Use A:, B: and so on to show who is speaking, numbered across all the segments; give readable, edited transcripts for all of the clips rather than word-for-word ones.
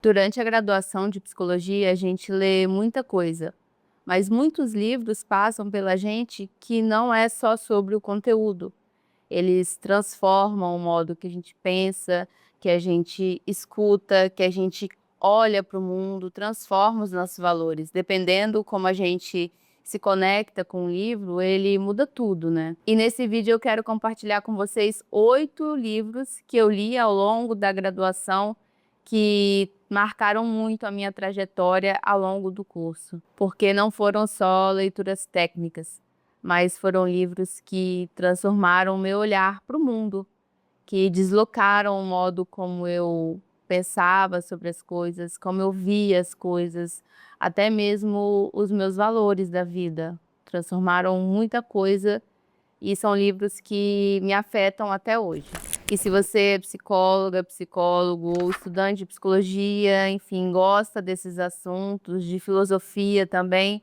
A: Durante a graduação de psicologia, a gente lê muita coisa, mas muitos livros passam pela gente que não é só sobre o conteúdo. Eles transformam o modo que a gente pensa, que a gente escuta, que a gente olha para o mundo, transforma os nossos valores. Dependendo como a gente se conecta com o livro, ele muda tudo, né? E nesse vídeo eu quero compartilhar com vocês 8 livros que eu li ao longo da graduação que marcaram muito a minha trajetória ao longo do curso, porque não foram só leituras técnicas, mas foram livros que transformaram o meu olhar para o mundo, que deslocaram o modo como eu pensava sobre as coisas, como eu via as coisas, até mesmo os meus valores da vida. Transformaram muita coisa e são livros que me afetam até hoje. E se você é psicóloga, psicólogo ou estudante de psicologia, enfim, gosta desses assuntos, de filosofia também,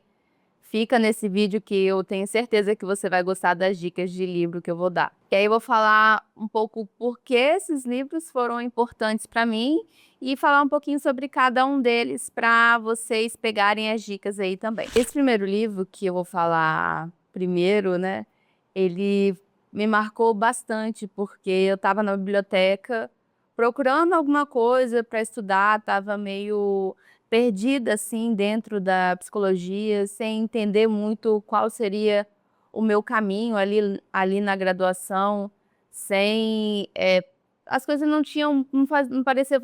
A: fica nesse vídeo que eu tenho certeza que você vai gostar das dicas de livro que eu vou dar. E aí eu vou falar um pouco por que esses livros foram importantes para mim e falar um pouquinho sobre cada um deles para vocês pegarem as dicas aí também. Esse primeiro livro que eu vou falar primeiro, né, ele me marcou bastante porque eu estava na biblioteca procurando alguma coisa para estudar, estava meio perdida assim dentro da psicologia, sem entender muito qual seria o meu caminho ali na graduação, sem as coisas não tinham, não parecia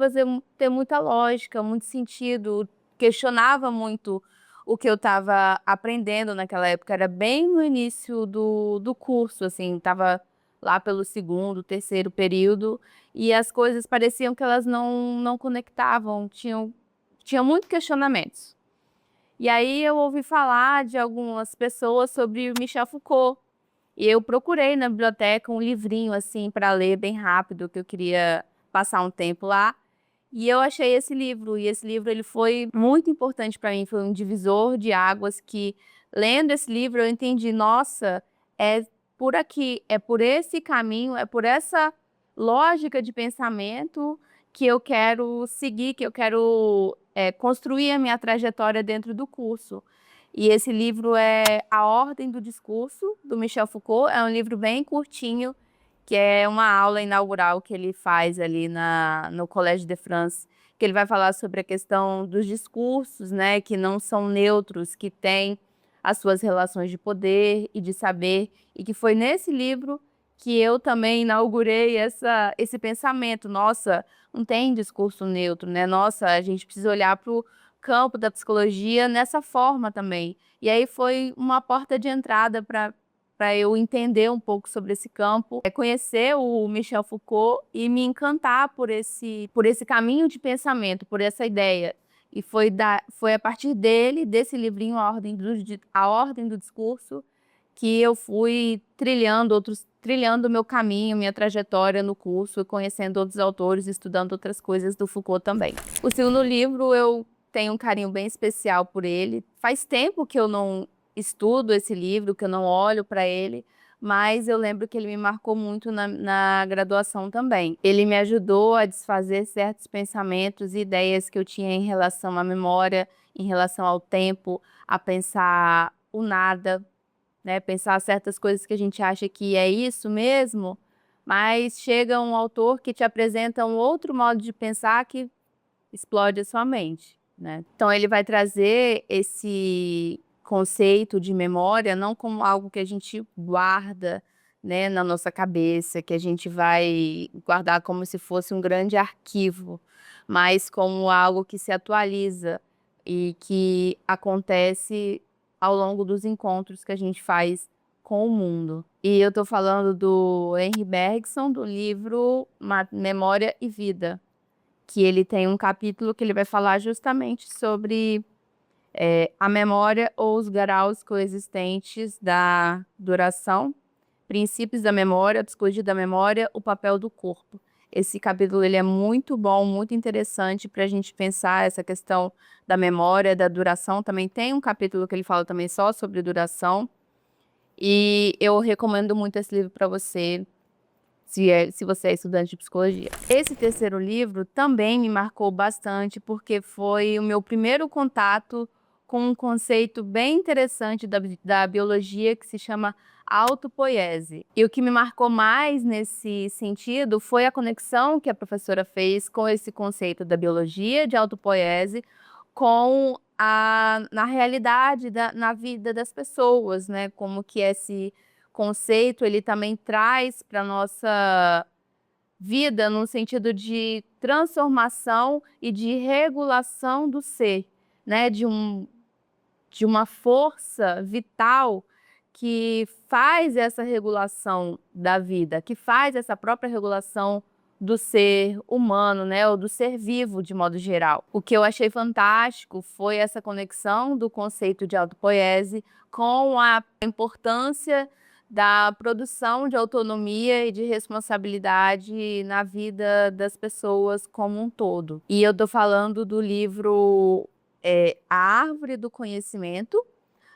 A: ter muita lógica, muito sentido, questionava muito o que eu estava aprendendo naquela época, era bem no início do curso, assim, estava lá pelo segundo, terceiro período, e as coisas pareciam que elas não conectavam, tinha muito questionamentos. E aí eu ouvi falar de algumas pessoas sobre o Michel Foucault. E eu procurei na biblioteca um livrinho assim para ler bem rápido, que eu queria passar um tempo lá. E eu achei esse livro, e esse livro ele foi muito importante para mim, foi um divisor de águas que, lendo esse livro, eu entendi, nossa, é por aqui, é por esse caminho, é por essa lógica de pensamento que eu quero seguir, que eu quero construir a minha trajetória dentro do curso. E esse livro é A Ordem do Discurso, do Michel Foucault, é um livro bem curtinho, que é uma aula inaugural que ele faz ali no Collège de France, que ele vai falar sobre a questão dos discursos, né, que não são neutros, que têm as suas relações de poder e de saber, e que foi nesse livro que eu também inaugurei esse pensamento, nossa, não tem discurso neutro, né, nossa, a gente precisa olhar para o campo da psicologia nessa forma também. E aí foi uma porta de entrada para eu entender um pouco sobre esse campo, conhecer o Michel Foucault e me encantar por esse caminho de pensamento, por essa ideia. E foi a partir dele, desse livrinho, A Ordem do Discurso, que eu fui trilhando o meu caminho, minha trajetória no curso, conhecendo outros autores, estudando outras coisas do Foucault também. O segundo livro, eu tenho um carinho bem especial por ele. Faz tempo que eu não estudo esse livro, que eu não olho para ele, mas eu lembro que ele me marcou muito na graduação também. Ele me ajudou a desfazer certos pensamentos e ideias que eu tinha em relação à memória, em relação ao tempo, a pensar o nada, né? Pensar certas coisas que a gente acha que é isso mesmo, mas chega um autor que te apresenta um outro modo de pensar que explode a sua mente, né? Então ele vai trazer esse conceito de memória não como algo que a gente guarda, né, na nossa cabeça, que a gente vai guardar como se fosse um grande arquivo, mas como algo que se atualiza e que acontece ao longo dos encontros que a gente faz com o mundo. E eu estou falando do Henri Bergson, do livro Memória e Vida, que ele tem um capítulo que ele vai falar justamente sobre a memória ou os graus coexistentes da duração, princípios da memória, psicologia da memória, o papel do corpo. Esse capítulo ele é muito bom, muito interessante para a gente pensar essa questão da memória, da duração. Também tem um capítulo que ele fala também só sobre duração. E eu recomendo muito esse livro para você. se você é estudante de psicologia. Esse terceiro livro também me marcou bastante, porque foi o meu primeiro contato com um conceito bem interessante da biologia que se chama autopoiese. E o que me marcou mais nesse sentido foi a conexão que a professora fez com esse conceito da biologia de autopoiese com na realidade, na vida das pessoas, né? Como que esse conceito ele também traz para nossa vida no sentido de transformação e de regulação do ser, né? De uma força vital que faz essa regulação da vida, que faz essa própria regulação do ser humano, né, ou do ser vivo de modo geral. O que eu achei fantástico foi essa conexão do conceito de autopoiese com a importância da produção de autonomia e de responsabilidade na vida das pessoas como um todo. E eu estou falando do livro A Árvore do Conhecimento,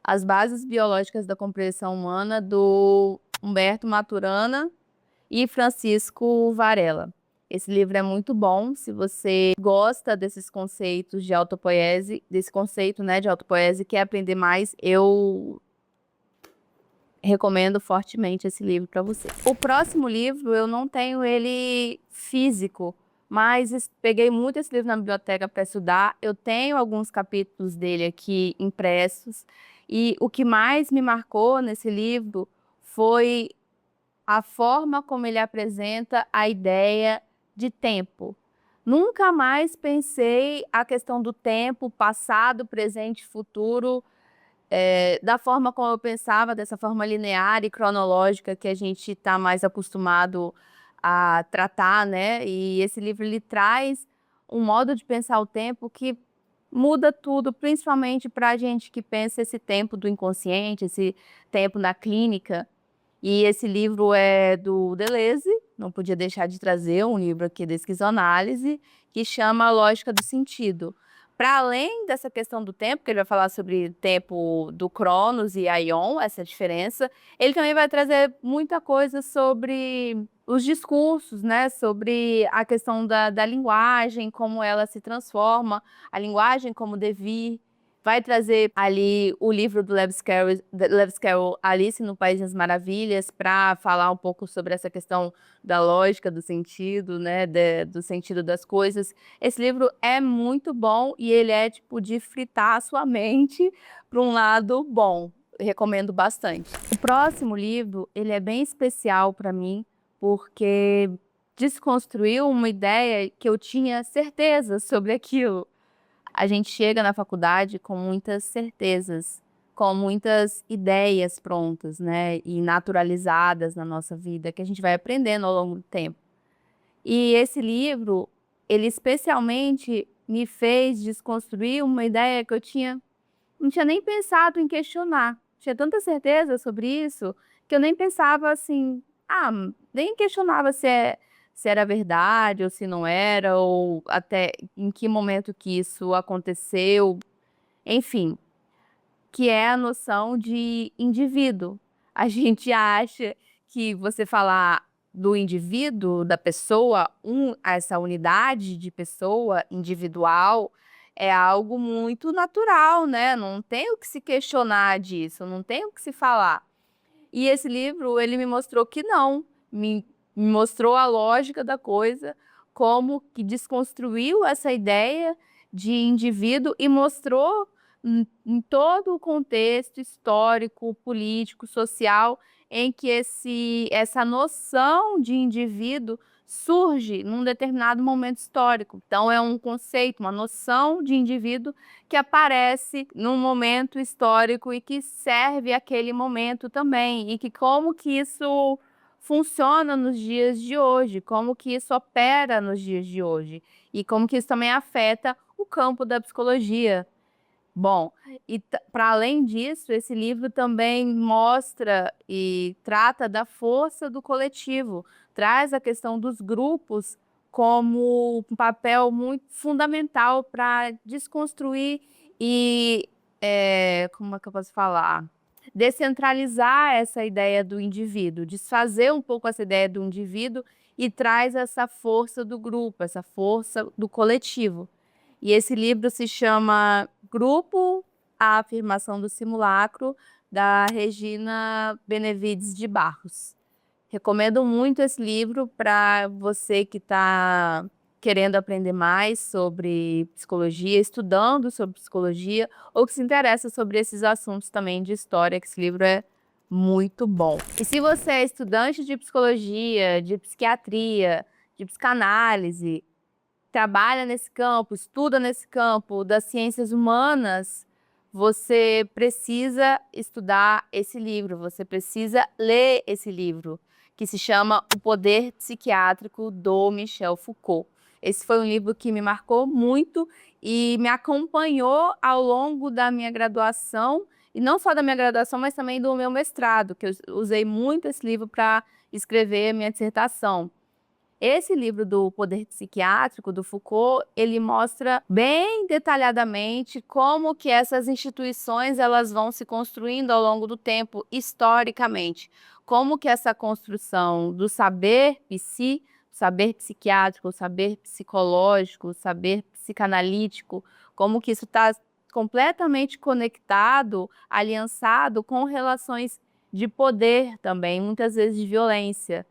A: As Bases Biológicas da Compreensão Humana, do Humberto Maturana e Francisco Varela. Esse livro é muito bom, se você gosta desses conceitos de autopoiese, desse conceito, né, de autopoiese, quer aprender mais, eu recomendo fortemente esse livro para você. O próximo livro, eu não tenho ele físico, mas peguei muito esse livro na biblioteca para estudar. Eu tenho alguns capítulos dele aqui impressos. E o que mais me marcou nesse livro foi a forma como ele apresenta a ideia de tempo. Nunca mais pensei a questão do tempo, passado, presente, futuro, da forma como eu pensava, dessa forma linear e cronológica que a gente está mais acostumado a tratar, né? E esse livro ele traz um modo de pensar o tempo que muda tudo, principalmente para a gente que pensa esse tempo do inconsciente, esse tempo na clínica. E esse livro é do Deleuze, não podia deixar de trazer um livro aqui da esquizoanálise, que chama A Lógica do Sentido. Para além dessa questão do tempo, que ele vai falar sobre o tempo do Cronos e Aion, essa diferença, ele também vai trazer muita coisa sobre os discursos, né? Sobre a questão da linguagem, como ela se transforma, a linguagem como devir. Vai trazer ali o livro do Lewis Carroll, Alice no País das Maravilhas, para falar um pouco sobre essa questão da lógica, do sentido, né, do sentido das coisas. Esse livro é muito bom e ele é tipo de fritar a sua mente para um lado bom. Recomendo bastante. O próximo livro, ele é bem especial para mim, porque desconstruiu uma ideia que eu tinha certeza sobre aquilo. A gente chega na faculdade com muitas certezas, com muitas ideias prontas, né, e naturalizadas na nossa vida, que a gente vai aprendendo ao longo do tempo. E esse livro, ele especialmente me fez desconstruir uma ideia que não tinha nem pensado em questionar. Tinha tanta certeza sobre isso que eu nem pensava assim, nem questionava se era verdade ou se não era, ou até em que momento que isso aconteceu, enfim, que é a noção de indivíduo. A gente acha que você falar do indivíduo, da pessoa, essa unidade de pessoa individual, é algo muito natural, né? Não tem o que se questionar disso, não tem o que se falar. E esse livro, ele me mostrou que não, me mostrou a lógica da coisa, como que desconstruiu essa ideia de indivíduo e mostrou em todo o contexto histórico, político, social, em que essa noção de indivíduo surge num determinado momento histórico. Então, é um conceito, uma noção de indivíduo que aparece num momento histórico e que serve aquele momento também, e que como que isso funciona nos dias de hoje, como que isso opera nos dias de hoje, e como que isso também afeta o campo da psicologia. Bom, e para além disso, esse livro também mostra e trata da força do coletivo, traz a questão dos grupos como um papel muito fundamental para desconstruir e, como é que eu posso falar? Descentralizar essa ideia do indivíduo, desfazer um pouco essa ideia do indivíduo e traz essa força do grupo, essa força do coletivo. E esse livro se chama Grupo, a Afirmação do Simulacro, da Regina Benevides de Barros. Recomendo muito esse livro para você que está querendo aprender mais sobre psicologia, estudando sobre psicologia, ou que se interessa sobre esses assuntos também de história, que esse livro é muito bom. E se você é estudante de psicologia, de psiquiatria, de psicanálise, trabalha nesse campo, estuda nesse campo das ciências humanas, você precisa estudar esse livro, você precisa ler esse livro, que se chama O Poder Psiquiátrico, do Michel Foucault. Esse foi um livro que me marcou muito e me acompanhou ao longo da minha graduação, e não só da minha graduação, mas também do meu mestrado, que eu usei muito esse livro para escrever a minha dissertação. Esse livro do Poder Psiquiátrico, do Foucault, ele mostra bem detalhadamente como que essas instituições elas vão se construindo ao longo do tempo, historicamente. Como que essa construção do saber saber psiquiátrico, o saber psicológico, o saber psicanalítico, como que isso está completamente conectado, aliançado com relações de poder também, muitas vezes de violência.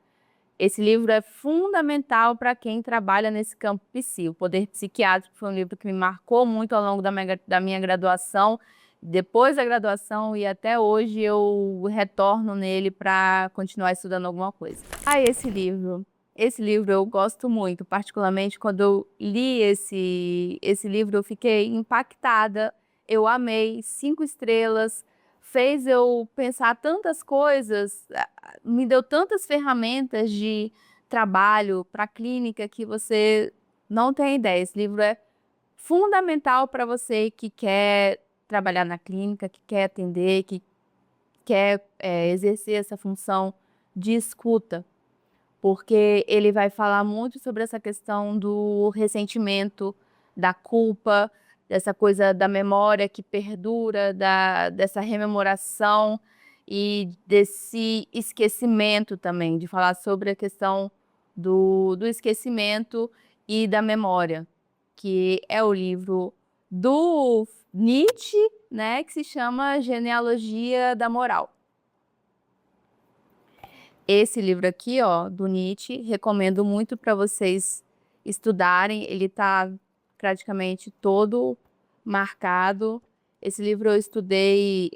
A: Esse livro é fundamental para quem trabalha nesse campo psi. O Poder Psiquiátrico foi um livro que me marcou muito ao longo da minha graduação. Depois da graduação e até hoje eu retorno nele para continuar estudando alguma coisa. Esse livro eu gosto muito, particularmente quando eu li esse livro eu fiquei impactada, eu amei, 5 estrelas, fez eu pensar tantas coisas, me deu tantas ferramentas de trabalho para a clínica que você não tem ideia. Esse livro é fundamental para você que quer trabalhar na clínica, que quer atender, que quer exercer essa função de escuta, porque ele vai falar muito sobre essa questão do ressentimento, da culpa, dessa coisa da memória que perdura, dessa rememoração e desse esquecimento também, de falar sobre a questão do esquecimento e da memória, que é o livro do Nietzsche, né, que se chama Genealogia da Moral. Esse livro aqui, ó, do Nietzsche, recomendo muito para vocês estudarem. Ele está praticamente todo marcado. Esse livro eu estudei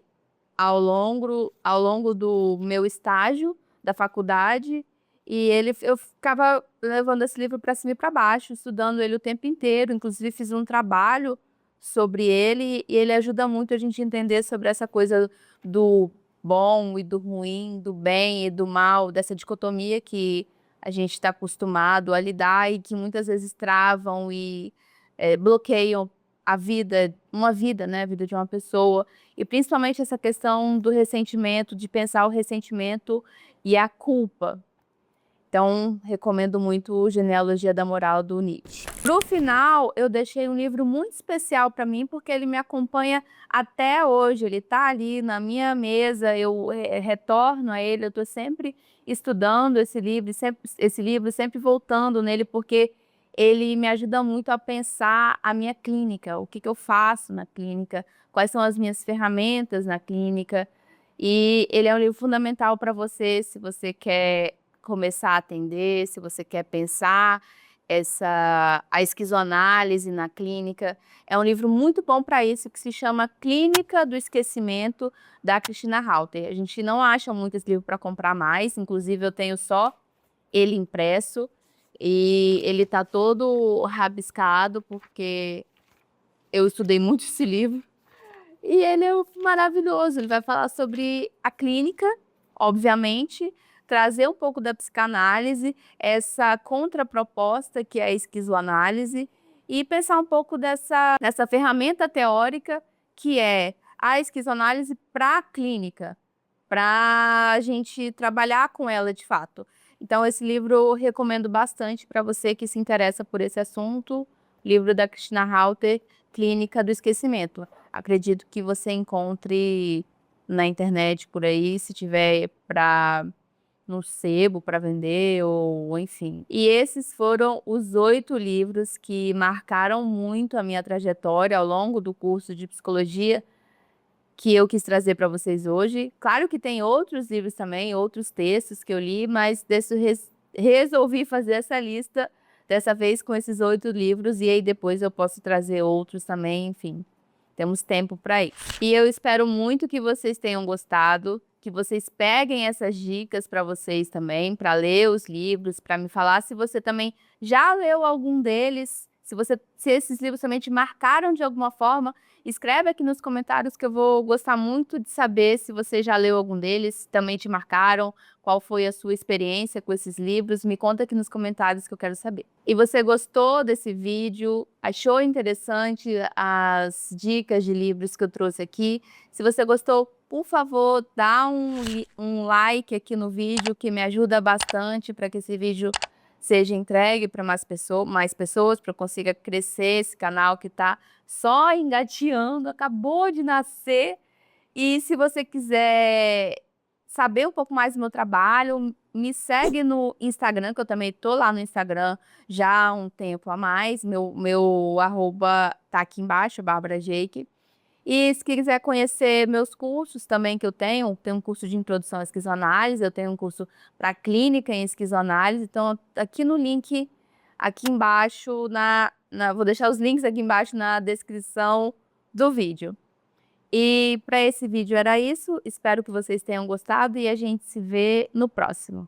A: ao longo do meu estágio da faculdade e eu ficava levando esse livro para cima e para baixo, estudando ele o tempo inteiro. Inclusive fiz um trabalho sobre ele e ele ajuda muito a gente a entender sobre essa coisa do bom e do ruim, do bem e do mal, dessa dicotomia que a gente está acostumado a lidar e que muitas vezes travam e bloqueiam uma vida, né, a vida de uma pessoa. E principalmente essa questão do ressentimento, de pensar o ressentimento e a culpa. Então, recomendo muito o Genealogia da Moral, do Nietzsche. Pro final, eu deixei um livro muito especial para mim, porque ele me acompanha até hoje. Ele está ali na minha mesa, eu retorno a ele, eu estou sempre estudando esse livro, sempre voltando nele, porque ele me ajuda muito a pensar a minha clínica, o que eu faço na clínica, quais são as minhas ferramentas na clínica. E ele é um livro fundamental para você, se você quer começar a atender, se você quer pensar a esquizoanálise na clínica. É um livro muito bom para isso, que se chama Clínica do Esquecimento, da Christina Halter. A gente não acha muito esse livro para comprar mais, inclusive eu tenho só ele impresso, e ele está todo rabiscado, porque eu estudei muito esse livro. E ele é maravilhoso, ele vai falar sobre a clínica, obviamente, trazer um pouco da psicanálise, essa contraproposta que é a esquizoanálise, e pensar um pouco dessa ferramenta teórica que é a esquizoanálise para a clínica, para a gente trabalhar com ela de fato. Então, esse livro eu recomendo bastante para você que se interessa por esse assunto, livro da Christina Halter, Clínica do Esquecimento. Acredito que você encontre na internet por aí, se tiver para no sebo para vender ou enfim. E esses foram os 8 livros que marcaram muito a minha trajetória ao longo do curso de psicologia, que eu quis trazer para vocês hoje. Claro que tem outros livros também, outros textos que eu li, mas resolvi fazer essa lista, dessa vez com esses 8 livros, e aí depois eu posso trazer outros também, enfim. Temos tempo para isso. E eu espero muito que vocês tenham gostado, que vocês peguem essas dicas para vocês também, para ler os livros, para me falar se você também já leu algum deles, se esses livros também te marcaram de alguma forma. Escreve aqui nos comentários que eu vou gostar muito de saber se você já leu algum deles, se também te marcaram, qual foi a sua experiência com esses livros. Me conta aqui nos comentários que eu quero saber. E você gostou desse vídeo? Achou interessante as dicas de livros que eu trouxe aqui? Se você gostou, por favor, dá um like aqui no vídeo, que me ajuda bastante para que esse vídeo seja entregue para mais pessoas, para eu consiga crescer esse canal que está só engateando, acabou de nascer. E se você quiser saber um pouco mais do meu trabalho, me segue no Instagram, que eu também tô lá no Instagram já há um tempo a mais. Meu arroba tá aqui embaixo, Bárbara Jake. E se quiser conhecer meus cursos também que eu tenho um curso de introdução à esquizoanálise, eu tenho um curso para clínica em esquizoanálise. Então, aqui no link, aqui embaixo, vou deixar os links aqui embaixo na descrição do vídeo. E para esse vídeo era isso, espero que vocês tenham gostado e a gente se vê no próximo.